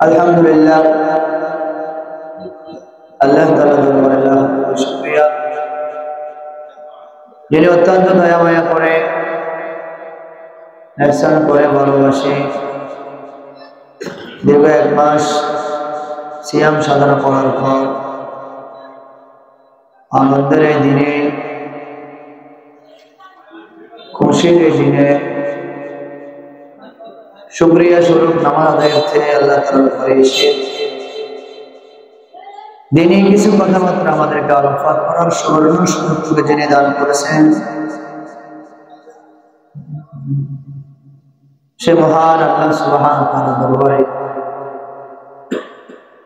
আলহামদুলিল্লাহ আল্লাহ তাআলার দরবারে লাখ শুকরিয়া, যিনি অত্যন্ত দয়া মায়া করে ihsan করে ভালোবাসে দীর্ঘ 1 মাস সিয়াম সাধনা করার পর আনন্দের এই দিনে, খুশির এই দিনে শুকরিয়া স্বরূপ নামাজ আদায়ের থেকে আল্লাহ তাআলার ঘরে এসে দিনে কিছু কথাবার্তা আমাদেরকে আলোকপাত করার স্মরণ সুযোগ করে যিনি দান করেছেন, সে মহান আল্লাহ সুবহানাহু ওয়া তাআলার দরবারে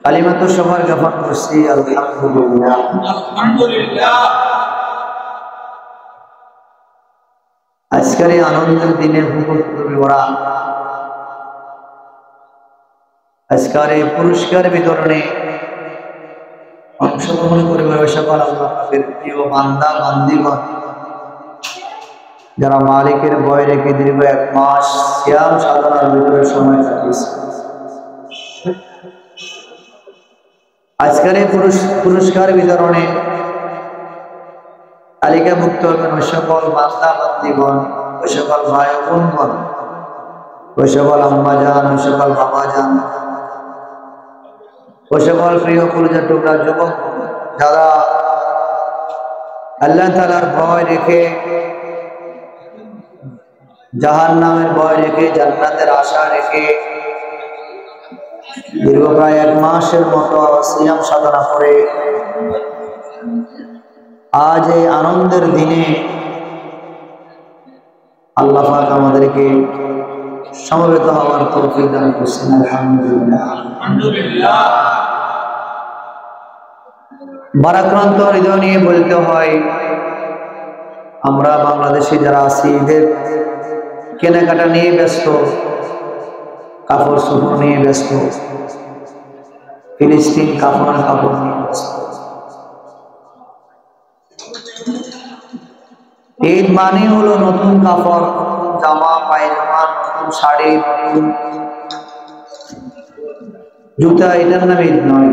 কালিমাতু শুকর জ্ঞাপন করছি। আলহামদুলিল্লাহ আলহামদুলিল্লাহ। আজকের এই আনন্দের দিনে ভরা আজকের এই পুরস্কার বিতরণে অংশগ্রহণ করে সকল আল্লাহ পাকের প্রিয় বান্দা বান্দীগণ, যারা মালিকের ভয় রেখে দীর্ঘ 1 মাস সিয়াম সাধনার ভিতরে সময় কাটিয়েছে, আজকের এই পুরস্কার বিতরণে তালিকাভুক্ত হবেন ওই সকল বান্দা বান্দীগণ, ওই সকল ভাই বোনগণ, ওই সকল আম্মা জান, ওই সকল বাবা জান, ওই সকল প্রিয় কলিজার টুকরা যুবক, যারা আল্লাহ তাআলার ভয় রেখে, জাহান্নামের ভয় রেখে, জান্নাতের আশা রেখে দীর্ঘ প্রায় 1 মাসের মতো সিয়াম সাধনা করে আজ এই আনন্দের দিনে আল্লাহ পাক আমাদেরকে সমবেত হওয়ার তৌফিক দান করেছেন। আলহামদুলিল্লাহ আলহামদুলিল্লাহ। ভারাক্রান্ত হৃদয় নিয়ে বলতে হয়, আমরা বাংলাদেশে যারা আছি ঈদের কেনাকাটা নিয়ে ব্যস্ত, কাপড় চোপড় নিয়ে ব্যস্ত, ফিলিস্তিন কাপড় নিয়ে ব্যস্ত। ঈদ মানে হলো নতুন কাপড়, নতুন জামা পায়জামা, নতুন শাড়ি, নতুন জুতা, এটার নাম ঈদ নয়।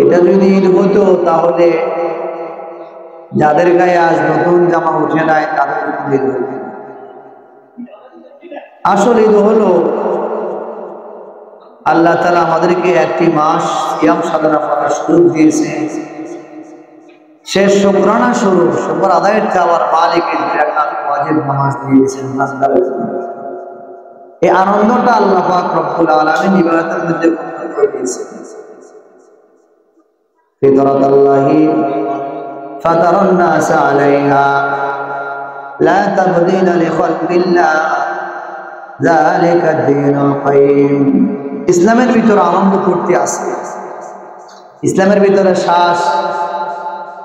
এটা যদি ঈদ হতো তাহলে যাদের গায়ে আজ নতুন জামা উঠে নাই তাদের ঈদ হতো। আসল ঈদ হলো আল্লাহ তাআলা আমাদেরকে 1টি মাস সিয়াম সাধনা করার সুযোগ দিয়েছে, সে শুকরানা স্বরূপ শুকর আদায়ের চাওয়ার মালিকের রাকাত ওয়াজিব নামাজ দিয়েছেন বান্দাদের জন্য। এই আনন্দটা আল্লাহ পাক রব্বুল আলামিন ইবাদতের মধ্যে করে দিয়েছেন। ফিতরাতাল্লাহি ফাতারান নাস আলাইহা লা তাবদীলা লিখালকিল্লাহ যালিকা দ্বীনুল কাইয়্যিম। ইসলামের ভিতরে আনন্দ করতে আছে, ইসলামের ভিতরে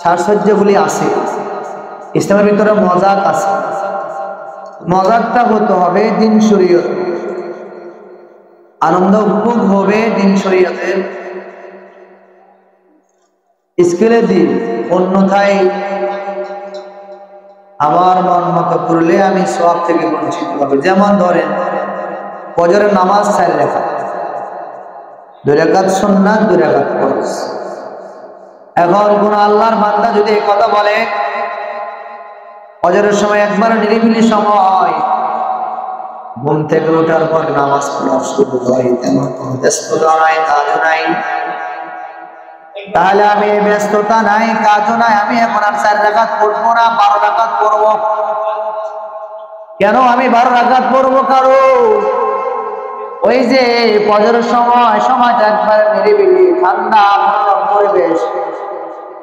সাজসজ্জাগুলি আছে, ইসলামের ভিতরে মজাক আছে। মজাকটা হতে হবে দিন শরীয়ত, আনন্দ উপভোগ হবে দিন শরীয়তের স্কেলে দিন। অন্যথায় আমার মন মতো করলে আমি সওয়াব থেকে বঞ্চিত হবে। যেমন ধরেন ফজরের নামাজ 4 রাকাত, 2 রাকাত সুন্নাত, 2 রাকাত ফরজ। এখন কোন আল্লাহর বান্দা যদি এই কথা বলে, ফজরের সময় একবার নিরিবিলি সময় ঘুম থেকে ওঠার পর নামাজ পড়া শুরু হয়, তেমন কোন ব্যস্ততা নাই, কাজ নাই, তাহলে আমি ব্যস্ততা নাই, কাজও নাই, আমি এখন আর 4 রাকাত পড়বো না, 12 রাকাত পড়বো। কেন আমি 12 রাকাত পড়বো? কারণ ওই যে ফজরের সময়টা একবার নিরিবিলি ঠান্ডা মনোরম পরিবেশ,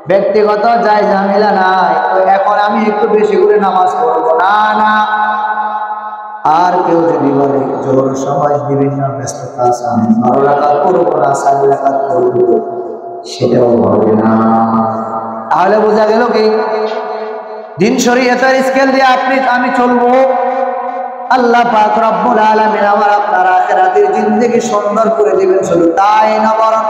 ব্যক্তিগত যায় ঝামেলা নাই, তো এখন আমি একটু বেশি করে নামাজ পড়বো না। আর কেউ যদি বলে জোহর সময় বিভিন্ন ব্যস্ততা আছে, আমি 12 রাকাত পড়বো না, 4 রাকাত পড়বো, সেটাও হবে না। তাহলে বোঝা গেল কি দিন শরীয়তের স্কেল দিয়ে আমি চলবো। আল্লাহ পাক রব্বুল আলামিন আমার আপনার আখিরাতের জিন্দেগি সুন্দর করে দিবেন। শুধু তাই না, বরং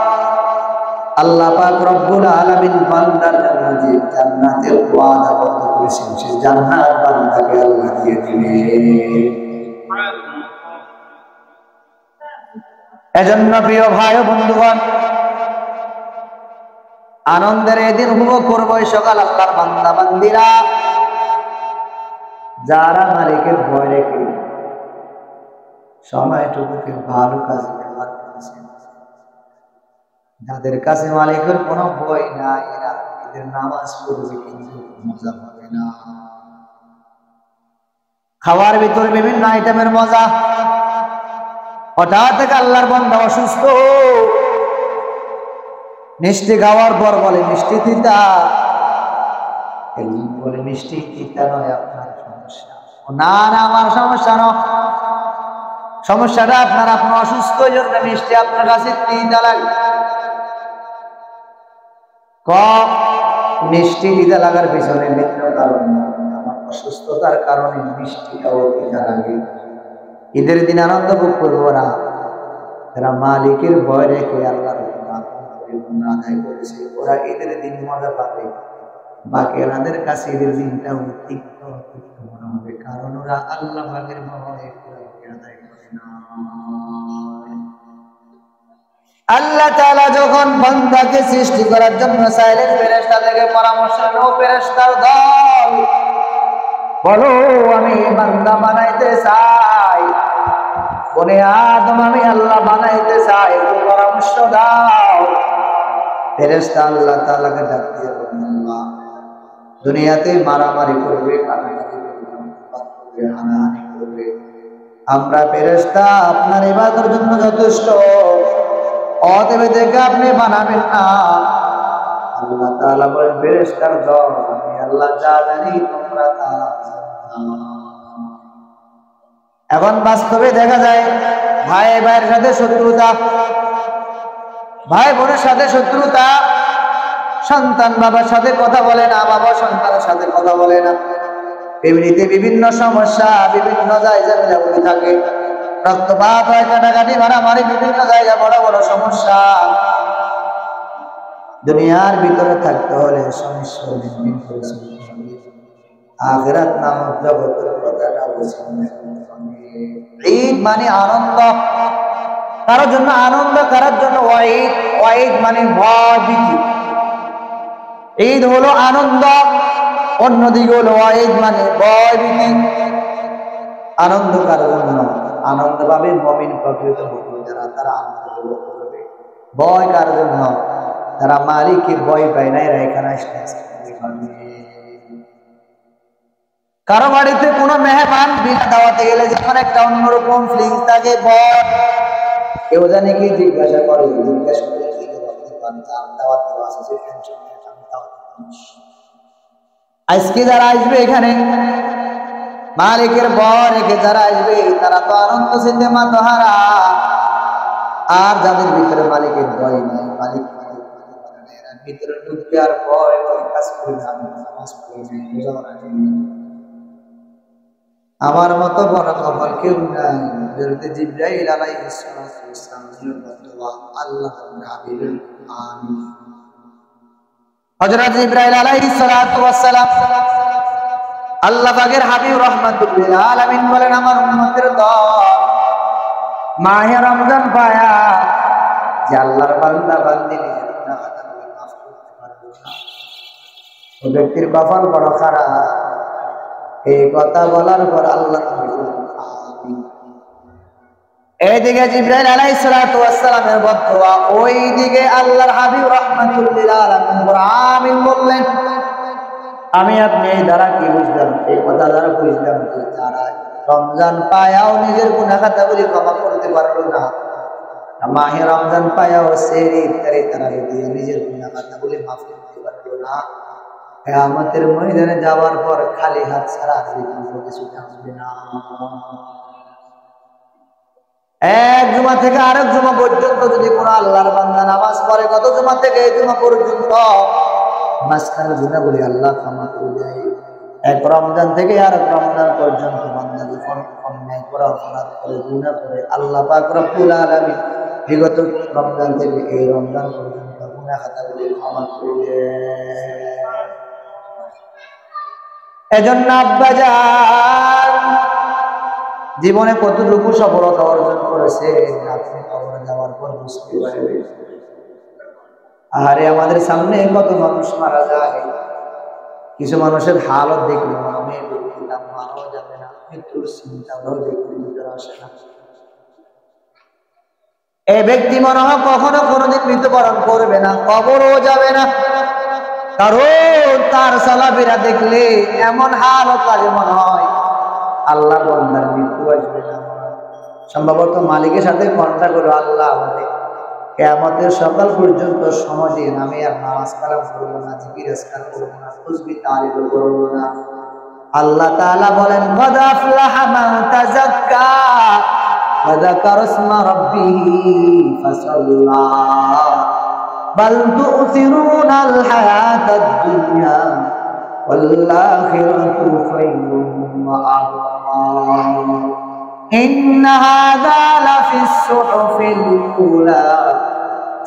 আল্লাহ পাক রব্বুল আলামিন বান্দার জন্য যে জান্নাতের ওয়াদা করেছেন, সেই জান্নাত বান্দাকে আল্লাহ দিয়ে দিবেন। এজন্য প্রিয় ভাই ও বন্ধুগণ, আনন্দের এই দিন উপভোগ করবো এই সকাল আল্লাহর বান্দা বান্দিরা, যারা মালিকের ভয় রেখে সময়টুকুকে ভালো কাজে ব্যবহার করেছে, যাদের কাছে মালিকের কোনো ভয় নাই, এরা এদের নামাজ পড়বে কিন্তু মজা পাবে না। খাওয়ার ভিতরে বিভিন্ন আইটেমের মজা, হঠাৎ থেকে আল্লাহর বান্দা অসুস্থ, মিষ্টি খাওয়ার পর বলে মিষ্টি তিতা, বলে মিষ্টি তিতা নয় আপনার সমস্যা। না না, আমার সমস্যা নয়, সমস্যাটা আপনার অসুস্থ, জন্য মিষ্টি আপনার কাছে তিতা লাগে। মিষ্টি তিতা লাগার পিছনে ভিন্ন কারণ, আমার অসুস্থতার কারণে মিষ্টিটাও তিতা লাগে। ঈদের দিন আনন্দ ভোগ করবো না, এরা মালিকের ভয় রেখে আল্লাহর আদায় করেছে, ওরা ঈদের দিন মজা পাবে। বাকি এনাদের কাছে ঈদের দিনটা তিক্ত মনে হবে, কারণ ওরা আল্লাহ পাকের ভয় আদায় করে না। আল্লাহ তাআলা যখন বান্দাকে সৃষ্টি করার জন্য চাইলেন, ফেরেশতা থেকে পরামর্শ নাও, ফেরেশতার দল বলো আমি বান্দা বানাইতে চাই, বলে আদম আমি আল্লাহ বানাইতে চাই, একটু পরামর্শ দাও। ফেরেশতা আল্লাহ তাআলাকে ডাক দিয়ে বললেন, আল্লাহ দুনিয়াতে মারামারি করবে, কাটাকাটি করবে, হানাহানি করবে, আমরা ফেরেশতা আপনার ইবাদতের জন্য যথেষ্ট, অতএব দেখে আপনি বানাবেন না। আল্লাহ তাআলা বলেন, ফেরেশতার দল আমি আল্লাহ যা জানি তোমরা তা জানো না। এখন বাস্তবে দেখা যায় ভাই ভাইয়ের সাথে শত্রুতা, ভাই বোনের সাথে শত্রুতা, সন্তান বাবার সাথে কথা বলে না, বাবা সন্তানের সাথে কথা বলে না, ফ্যামিলিতে বিভিন্ন সমস্যা, বিভিন্ন জায়গায় ঝামেলা থাকে, রক্তপাত হয়, কাটাকাটি মারামারি, বিভিন্ন জায়গায় বড় বড় সমস্যা। দুনিয়ার ভিতরে থাকতে হলে সমস্যা মেনটেন করে চলতে হবে। আখিরাত নামক জগতের কথাটা বুঝতে হবে। ঈদ মানে আনন্দ, কারোর জন্য আনন্দ, কারোর জন্য ওয়াইদ, ওয়াইদ মানে ভয় ভীতি। ঈদ হলো আনন্দ, অন্যদিকে হলো ওয়াইদ মানে ভয় ভীতি। আনন্দ কারোর জন্য আনন্দ পাবে মুমিন প্রকৃত মুমিন যারা, তারা আনন্দ করবে। ভয় কারোর জন্য তারা মালিকের ভয় পায় না, এরা এখানে আসলে কারো বাড়িতে কোনো মেহমান বিনা দাওয়াতে গেলে যখন একটা অন্যরকম ফিলিংস থাকে, ভয়, কেউ জানে কি জিজ্ঞাসা করে, জিজ্ঞাসা করে কি দাওয়াত দেওয়া আছে, আজকে যারা আসবে এখানে মালিকের ভয় রেখে যারা আসবে, তারা তো আনন্দ চিনতে মাতহারা। আর যাদের ভিতরে মালিকের ভয় নাই, মালিক ভিতরে ঢুকবে আর ভয় কাজ করে যাবে, নামাজ পড়ে আমার মতো বড় কপাল কেউ নাই। হযরত জিবরাইল আলাইহিস সালাম আল্লাহর হাবিবুল আমিন, হযরত জিবরাইল আলাইহিস সালাম আল্লাহ পাকের হাবিব রাহমাতুল লিল আলামিন বলেন, আমার উম্মতের দল মাহে রমজান পায়া যে আল্লাহর বান্দা বান্দি নিজের গুনাহ খাতাগুলো মাফ করতে পারবে না, ও ব্যক্তির কপাল বড় খারাপ। এই কথা বলার পর আল্লাহ এইদিকে জিবরাইল আলাইহিস সালামের বদদুয়া, ওইদিকে আল্লাহর হাবিব রাহমাতুল লিল আলামিন আমিন বললেন। আমি আপনি এই দ্বারা কি বুঝলাম? এই কথা দ্বারা বুঝলাম যে যারা রমজান পায়াও নিজের গুনাহ খাতাগুলি ক্ষমা করতে পারলো না, মাহে রমজান পায়াও সেহরি ইফতারি তারাবি দিয়ে নিজের গুনাহ খাতাগুলি মাফ করতে পারলো না, কিয়ামতের ময়দানে যাওয়ার পর খালি হাত ছাড়া আর কিছু আসবে না। এক জুমা থেকে আরেক জুমা পর্যন্ত যদি কোনো আল্লাহর বান্দা নামাজ পড়ে, কত জুমা থেকে এই জুমা পর্যন্ত মাঝখানে গুনাহগুলি আল্লাহ ক্ষমা করে দেয়। এক রমজান থেকে আরেক রমজান পর্যন্ত বান্দা যখন অন্যায় করে, অপরাধ করে, গুনাহ করে, আল্লাহ পাক রব্বুল আলামিন বিগত রমজান থেকে এই রমজান পর্যন্ত গুনাহ খাতাগুলি ক্ষমা করে দেয়। এজন্য আব্বাজান জীবনে কতটুকু সফলতা অর্জন করেছে আপনি কবরে যাওয়ার পর বুঝতে পারবেন। আরে আমাদের সামনে কত মানুষ মারা যায়, কিছু মানুষের হালত দেখলে মনে ব্যক্তিটা মারাও যাবে না, মৃত্যুর চিন্তাও ব্যক্তির ভিতরে আসে না। এই ব্যক্তি মনে হয় কখনো কোনোদিন মৃত্যুবরণ করবে না, কবরও যাবে না, কারণ তার চলাফেরা দেখলে এমন হালত লাগে মনে হয় আল্লাহর বান্দার মৃত্যু আসবে না। সম্ভবত মালিকের সাথে কন্ট্যাক্ট করে আল্লাহ আমাদের কিয়ামতের সকাল পর্যন্ত সময় দিয়ে আমি আর নামাজ কালাম করবো না, জিকির আজকার করবো না, তাসবিহ তাহলিল করবো না। আল্লাহ তাআলা বলেন কদ আফলাহা মান তাযাক্কা ওয়া যাকারা ইসমা রাব্বিহি ফাসাল্লা বাল তু'থিরুনাল হায়াতাদ দুনিয়া ওয়াল আখিরাতু খায়রুন ওয়া আবকা ইন্না হাযা লাফিস সুহুফিল উলা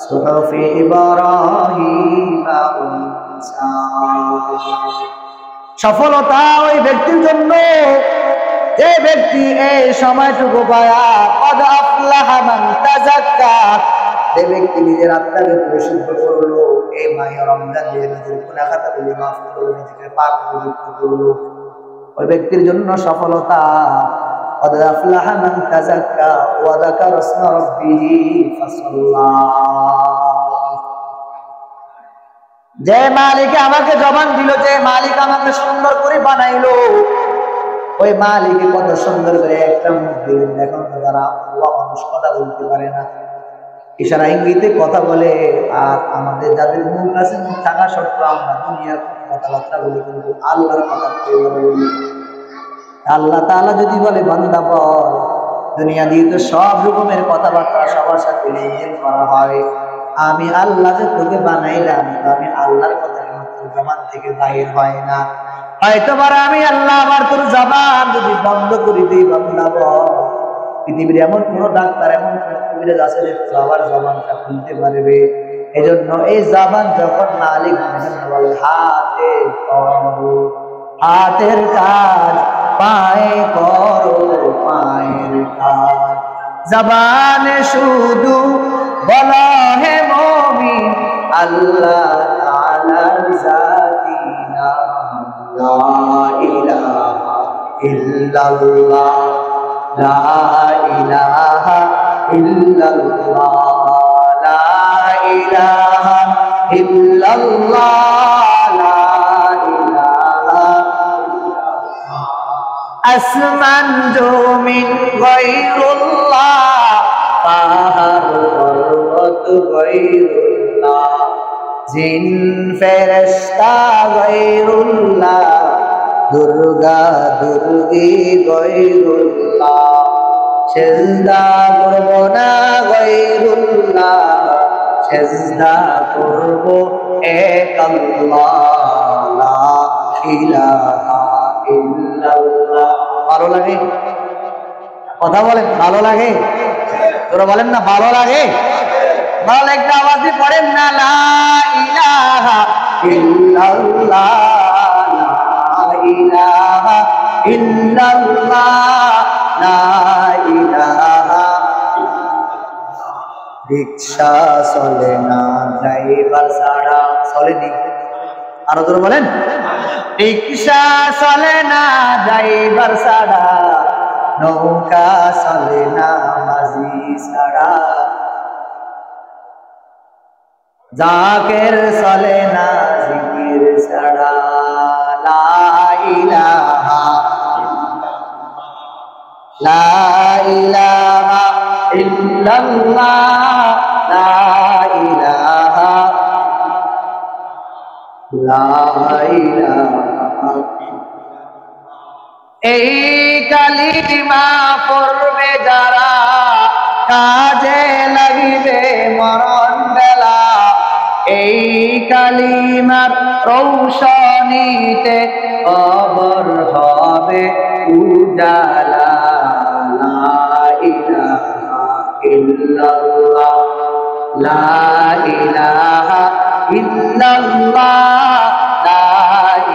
সুহুফি ইব্রাহিম ওয়া মূসা। সফলতা ওই ব্যক্তির জন্য যে ব্যক্তি এই সময়টুকু পায়া কদ আফলাহা মান তাযাক্কা, যে ব্যক্তি নিজের আত্মাকে পরিশুদ্ধ করলো, এই মাহে রমজান দিয়ে নিজের গুনাহ খাতাগুলি মাফ করলো, নিজেকে পাক পবিত্র করলো, ওই ব্যক্তির জন্য সফলতা। কদ আফলাহা মান তাযাক্কা ওয়া যাকারা ইসমা রাব্বিহি ফাসাল্লা। যে মালিক আমাকে জবান দিল, যে মালিক আমাকে সুন্দর করে বানাইলো, ওই মালিক কত সুন্দর করে একটা মুখ দিলেন। এখন তো যারা মানুষ কথা বলতে পারে না, ইশারা ইঙ্গিতে কথা বলে, আর আমাদের যাদের মুখ আছে, মুখ থাকা সত্ত্বেও আমরা দুনিয়ার কথাবার্তা বলি, কিন্তু আল্লাহর কথা বলি। আল্লাহ তাআলা যদি বলে বান্দা বল, দুনিয়া দিয়ে তো সব রকমের কথাবার্তা সবার সাথে লেনদেন করা হয়, আমি আল্লাহ যে তোকে বানাইলাম, আমি আল্লাহর কথা তোর জবান থেকে বাহির হয় না। হয়তো আমি আল্লাহ আবার তোর জবান যদি বন্ধ করে দিই, বান্দা বল, পৃথিবীর এমন কোন ডাক্তার, এমন কোন কবিরাজ আছে যে তোর আবার জবানটা খুলতে পারবে? এজন্য এই জবান যখন মালিক বলে হাতে করো হাতের কাজ, পায়ে করো পায়ের কাজ, জবানে শুধু বলো হে মুমিন আল্লাহ তাআলার জাতি নাম লা ইলাহা ইল্লাল্লাহ, লা ইলাহা ইল্লাল্লাহ, লা ইলাহা ইল্লাল্লাহ, লা ইলাহা আসমান জমিন গায়রুল্লাহ, পাহাড় পর্বত গায়রুল্লাহ, জিন ফেরেশতা গায়রুল্লাহ, দুর্গা দুর্গী গায়রুল্লাহ, সিজদা করব না গায়রুল্লাহ, সিজদা করব এক আল্লাহ, লা ইলাহা ইল্লাল্লাহ। ভালো লাগে? কথা বলেন, ভালো লাগে? তোরা বলেন না ভালো লাগে? ভালো একটা আওয়াজ দিয়ে পড়েন না, লা ইলাহা ইল্লাল্লাহ, লা ইলাহা ইল্লাল্লাহ, লা ইলাহা। রিকশা চলে না ড্রাইভার ছাড়া, চলেনি? আরো জোরে বলেন, রিকশা চলে না ড্রাইভার ছাড়া, নৌকা চলে না মাঝি ছাড়া, জাকের চলে না জিকির ছাড়া, লা ইলাহা লা ইলাহা ইল্লাল্লাহ, লা ইলাহা লা ইলাহা। এই কালিমা পড়বে যারা, কাজে লাগিবে মরণ বেলা, এই কালিমার রৌশনীতে কবর হবে উজালা, লা ইলাহা ইল্লাল্লাহ, লা ইলাহা ইল্লাল্লাহ, লা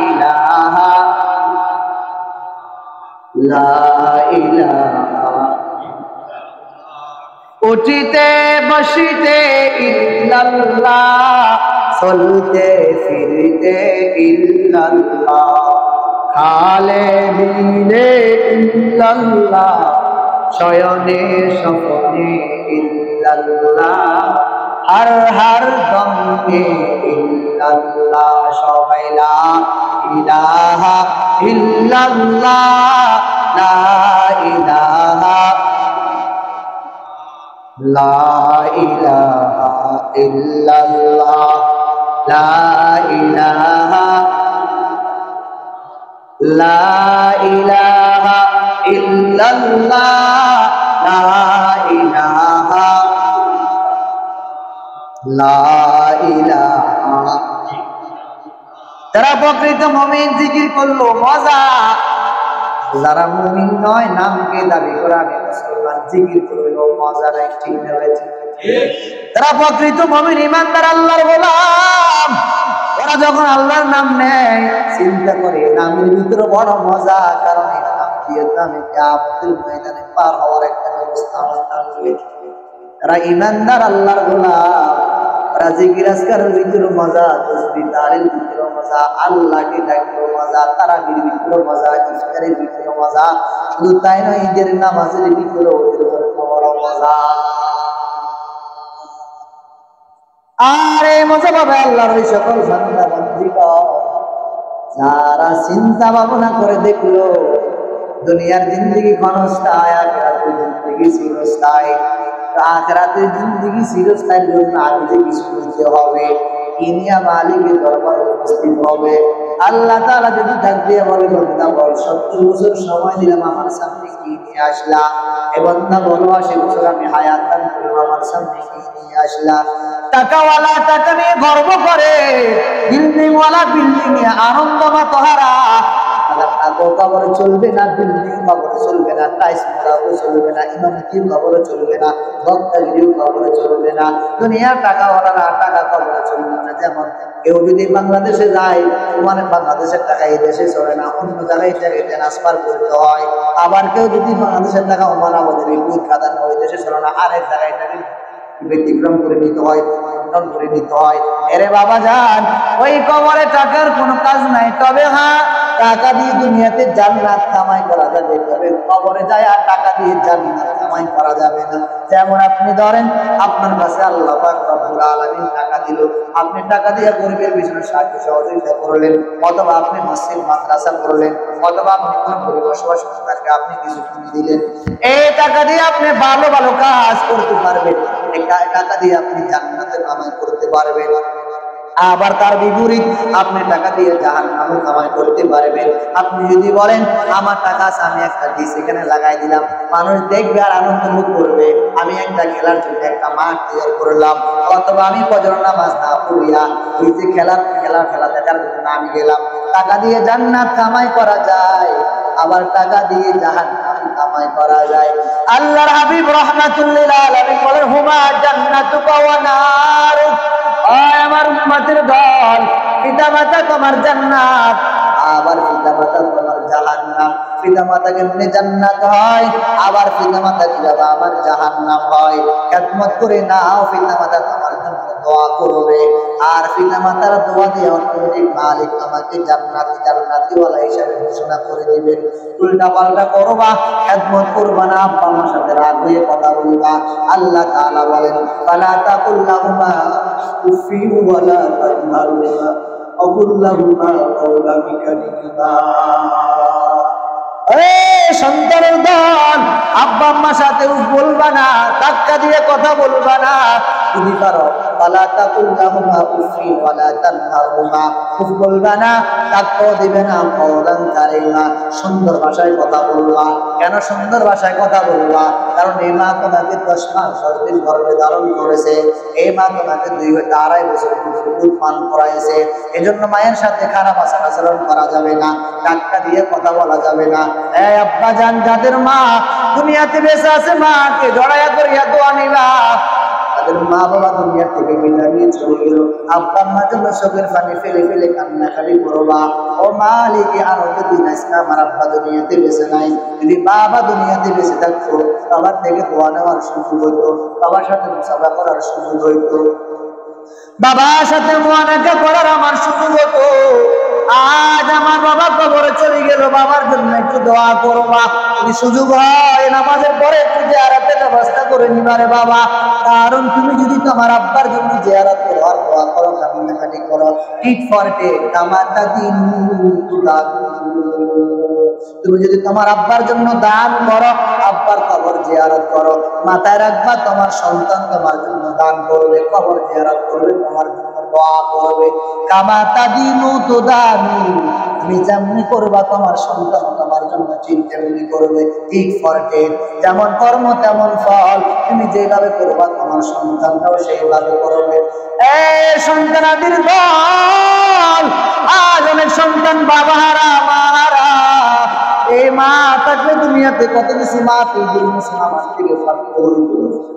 ইলাহা লা ইলাহা উঠিতে বসিতে ইল্লাল্লাহ, চলতে ফিরতে ইল্লাল্লাহ, খালে বিলে ইল্লাল্লাহ, শয়নে স্বপনে ইল্লাল্লাহ, হর হর দমে ইল্লাল্লাহ। সবাই লা ইলাহা ইল্লাল্লাহ, লা ইলাহা, লা ইলাহা ইল্লাল্লাহ, লা ইলাহা, লা ইলাহা ইল্লাল্লাহ, লা ইলাহা, লা ইলাহা। যারা প্রকৃত মুমিন জিকির করলো মজা, যারা মুমিন নয় নামকে দাবি করে আমি মুসলমান জিকির করলো মজা নাই, ঠিক না? যারা প্রকৃত মুমিন ইমানদার আল্লাহর গোলাম, ওরা যখন আল্লাহর নাম নেয় চিন্তা করে নামের ভিতরে বড় মজা, কারণ এই নাম দিয়ে আমি কিয়ামতের ময়দানে পার হওয়ার একটা ব্যবস্থা আমার থাকবে। যারা ইমানদার আল্লাহর গোলাম, ওরা জিকির আজকারের ভিতরে মজা, তাসবিহ তাহলিলের ভিতরে মজা, আল্লাহকে ডাকলেও মজা, তারাবির ভিতরে মজা, ইফতারের ভিতরে মজা, শুধু তাই নয় ঈদের নামাজের ভিতরে ওদের বড় মজা। আর এই মজা পাবে আল্লাহর ওই সকল বান্দা বান্দীগণ যারা চিন্তা ভাবনা করে দেখলো দুনিয়ার জিন্দেগি ক্ষণস্থায়ী, আখিরাতের জিন্দেগি চিরস্থায়ী। আখিরাতের জিন্দেগি চিরস্থায়ীর জন্য আগে যে কিছু করতে হবে, কিনিয়া মালিকের দরবারে উপস্থিত হবে। আল্লাহ তাআলা যদি ডাক দিয়ে বলে বান্দা বল 70 বছর সময় দিলাম আমার সামনে কি নিয়ে আসলা, এ বান্দা বলো 80 বছর আমি হায়াত দান করলাম আমার সামনে কি নিয়ে আসলা। টাকাওয়ালা টাকা নিয়ে গর্ব করে, বিল্ডিংওয়ালা বিল্ডিং নিয়ে আনন্দ মাতহারা। কবরে চলবে না, বিল্ডিং কবরে চলবে না, টাইস মারাও চলবে না, ইমামতি কবরে চলবে না, বক্তাগিরিও কবরে চলবে না। দুনিয়ার টাকাওয়ালারা টাকা কবরে চলবে না। যেমন কেউ যদি বাংলাদেশে যায়, মানে বাংলাদেশের টাকা এই দেশে চলে না, অন্য জায়গায় ট্রান্সফার করতে হয়। আবার কেউ যদি বাংলাদেশের টাকা ওমান আমাদের এই খাদান ওই দেশে চলে না, আরেক জায়গায় টাকা ব্যতিক্রম করে নিতে হয়, করে নিতে হয়। এরে বাবা যান, ওই কবরে টাকার কোনো কাজ নাই। তবে হ্যাঁ, টাকা দিয়ে দুনিয়াতে জান্নাত কামাই করা যাবে, তবে কবরে যায় আর টাকা দিয়ে জান্নাত কামাই করা যাবে না। যেমন আপনি ধরেন আপনার কাছে আল্লাহ পাক রব্বুল আলামিন টাকা দিল, আপনি টাকা দিয়ে গরিবের পিছনে সাহায্য সহযোগিতা করলেন, অথবা আপনি মসজিদ মাদ্রাসা করলেন, অথবা আপনি কোন গরিব বসবাস করতে আপনি কিছু কিনে দিলেন। এই টাকা দিয়ে আপনি ভালো ভালো কাজ করতে পারবেন, এই টাকা দিয়ে আপনি জান্নাতে কামাই করতে পারবেন। আবার তার বিপরীত আপনি টাকা দিয়ে জাহান্নামে কামাই করতে পারবেন। আপনি যদি বলেন আমার টাকা আছে, আমি একটা ডিশ এখানে লাগাই দিলাম, মানুষ দেখবে আর আনন্দ মুখ করবে, আমি একটা খেলার জন্য একটা মাঠ তৈরি করলাম, অথবা আমি ফজর নামাজ না পড়িয়া ওই যে খেলা দেখার জন্য আমি গেলাম। টাকা দিয়ে জান্নাত কামাই করা যায়, আবার টাকা দিয়ে জাহান্নাম কামাই করা যায়। আল্লাহর হাবিব রাহমাতুল্লিল আলামিন বলেন হুমা জান্নাতুকা ওয়া নারুক। আমার উম্মতের দল, পিতামাতা তোমার জান্নাত, আবার পিতামাতা তোমার জাহান্নাম। পিতামাতা কেমনে জান্নাত হয়, আবার পিতামাতা কিভাবে আমার জাহান্নাম হয়। খেদমত করে নাও, পিতামাতা তোমার জন্য দোয়া করবে, আর পিতামাতার দোয়া দিয়ে অটোমেটিক মালিক তোমাকে জান্নাতিওয়ালা হিসাবে ঘোষণা করে দিবেন। উল্টা পাল্টা করবা, খেদমত করবা না, আব্বা আমার সাথে রাগ হয়ে কথা বলবা। আল্লাহ তাআলা বলেন ফালা তাকুল লাহুমা উফিন ওয়ালা তানহারহুমা ওয়াকুল লাহুমা কাওলান কারীমা। সন্তানের দল, আব্বা আম্মার সাথে বলবা না, ধাক্কা দিয়ে কথা বলবা না। যদি পারো ফালা তাকুল লাহুমা উফিন ওয়ালা তানহারহুমা, খুব বলবা না, ধাক্কাও দিবে না, কাওলান কারীমা, সুন্দর ভাষায় কথা বলবা। কেন সুন্দর ভাষায় কথা বলবা? কারণ এই মা তোমাকে 10 মাস 10 দিন গর্ভে ধারণ করেছে, এই মা তোমাকে 2.5 বছর দুধ পান করাইছে। এজন্য মায়ের সাথে খারাপ আচরণ করা যাবে না, ধাক্কা দিয়ে কথা বলা যাবে না। এই আব্বা জান, যাদের মা দুনিয়াতে বেঁচে আছে, মাকে জড়াইয়া করিয়া দোয়া নিবা। তাদের মা বাবা দুনিয়া থেকে বিদায় নিয়ে চলে গেল, আব্বা আম্মার জন্য চোখের পানি ফেলে ফেলে কান্নাকাটি করবা। ও মালিক, আরো যদি আজকে আমার আব্বা দুনিয়াতে বেঁচে নাই, যদি বাবা দুনিয়াতে বেঁচে থাকতো, বাবার থেকে দোয়া নেওয়ার সুযোগ হইতো, বাবার সাথে মুসাফা করার সুযোগ হইতো, বাবার সাথে মুআনাকা করার আমার সুযোগ হতো। আজ আমার বাবা কবরে চলে গেল, বাবার জন্য একটু দোয়া করবা, যদি সুযোগ হয় নামাজের পরে একটু জিয়ারতের ব্যবস্থা করে নিবারে বাবা। কারণ তুমি যদি তোমার আব্বার জন্য জিয়ারত করো আর দোয়া করো, কান্নাকাটি করো, টিট ফর টেট কামাতা দিন, তুমি যদি তোমার আব্বার জন্য দান করো, আব্বার কবর জিয়ারত করো, মাথায় রাখবা তোমার সন্তান তোমার জন্য দান করবে, কবর জিয়ারত করবে, তোমার জন্য দোয়া করবে। কামাতা দিনু তো দানু, তুমি যেমনি করবা তোমার সন্তান তোমার জন্য ঠিক তেমনি করবে। ঠিক ফর টেট, যেমন কর্ম তেমন ফল, তুমি যেভাবে করবা তোমার সন্তানটাও সেইভাবে করবে। সন্তানাদির দল, আজ অনেক সন্তান বাবা হারা মা হারা। এই মা থাকলে দুনিয়াতে কত কিছু মা আমার থেকে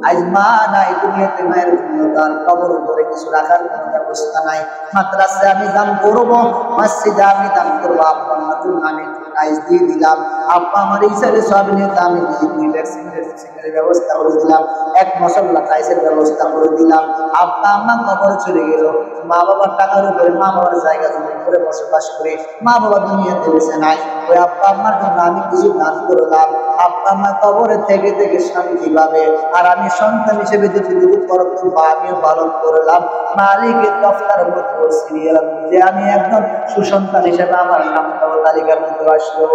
আজ মা নাই দুনিয়াতে, মায়ের জন্য তার কবর উপরে কিছু রাখার কোনো ব্যবস্থা নাই। মাদ্রাসায় আমি দান করবো, মসজিদে আমি দান করবো, আব্বা আমার জন্য আমি টাইলস দিয়ে দিলাম, আব্বা আমার এই সাইডে সব নিয়ে আমি দুই ভ্যাকসিনের ব্যবস্থা করে দিলাম, এক মশলা টাইলসের ব্যবস্থা করে দিলাম। আব্বা আম্মা কবর চলে গেল, মা বাবার টাকার উপরে মা বাবার জায়গা জমি করে বসবাস করে মা বাবা দুনিয়াতে বেঁচে নাই, ওই আব্বা আম্মার জন্য আমি কিছু দান করলাম, আব্বা আম্মা কবরে থেকে থেকে শান্তি পাবে, আর আমি সন্তান হিসেবে যেটুকু কর্তব্য আমিও পালন করলাম। মালিকের দফতর মধ্যে সিরিয়াল যে আমি একজন সুসন্তান হিসেবে আমার নামটাও তালিকার মধ্যে আসলো।